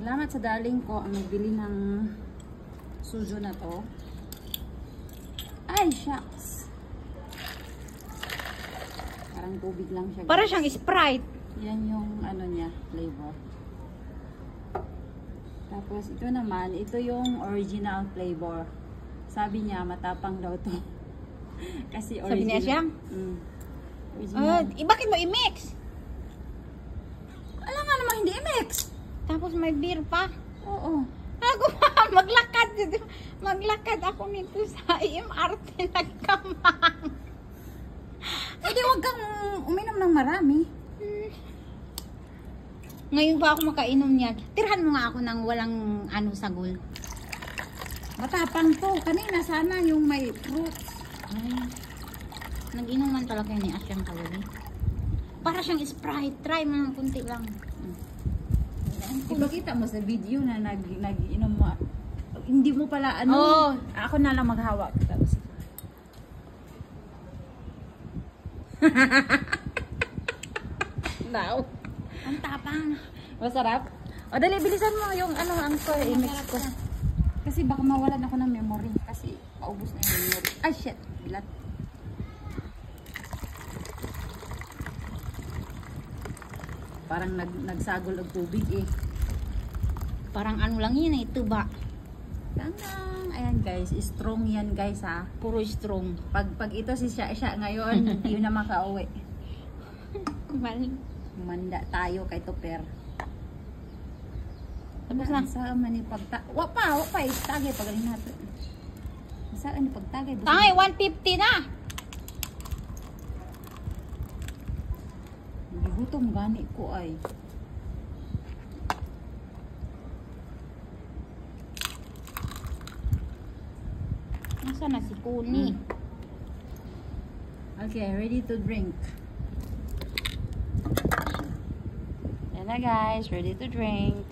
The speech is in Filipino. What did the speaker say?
Salamat sa darling ko ang nagbili ng sujo na to. Ay, shucks. Parang tubig lang siya. Para siyang Sprite. Yan yung ano niya, flavor. Tapos ito naman, ito yung original flavor. Sabi niya, matapang daw to. Kasi original. Sabi niya siya? Original. Bakit mo i-mix? Alam nga naman hindi i-mix. Tapos may beer pa. Oo. Ako maglakad ako nito sa MRT nagkamang. Eh di wag kang uminom ng marami. Ngayon pa ako makainom niya. Tirhan mo nga ako ng walang sagol. Matapang to. Kanina sana yung may fruits. Ay. Nag-inuman talaga ni Asyang Kaluli. Para siyang Sprite. Try mo ng kunti lang. Ipakita mo sa video na nag-inom mo. Hindi mo pala ano. Oh. Ako na lang maghawak. Tapos. Wow. Ang tapang. Masarap? O dali, bilisan mo yung ano ang ko i-mix ko. Kasi baka mawalan ako ng memory. Kasi paubos na yung memory. Ay shit. Bilat. Parang nagsagol ng tubig eh. Parang ano lang yun eh. Tuba. Tangang. Ayan guys. Strong yan guys ha. Puro strong. Pag ito si siya ngayon, hindi na makauwi. Kumaling. Manda tayo kay Tupper. Tapos na. Saan man ipagtagay. Wapa. Itagay pagaling natin. Saan ipagtagay? Tangay, 150 na. Gutom gani ko ay. Nasaan na si Kuni? Okay, ready to drink. Yan na guys, ready to drink.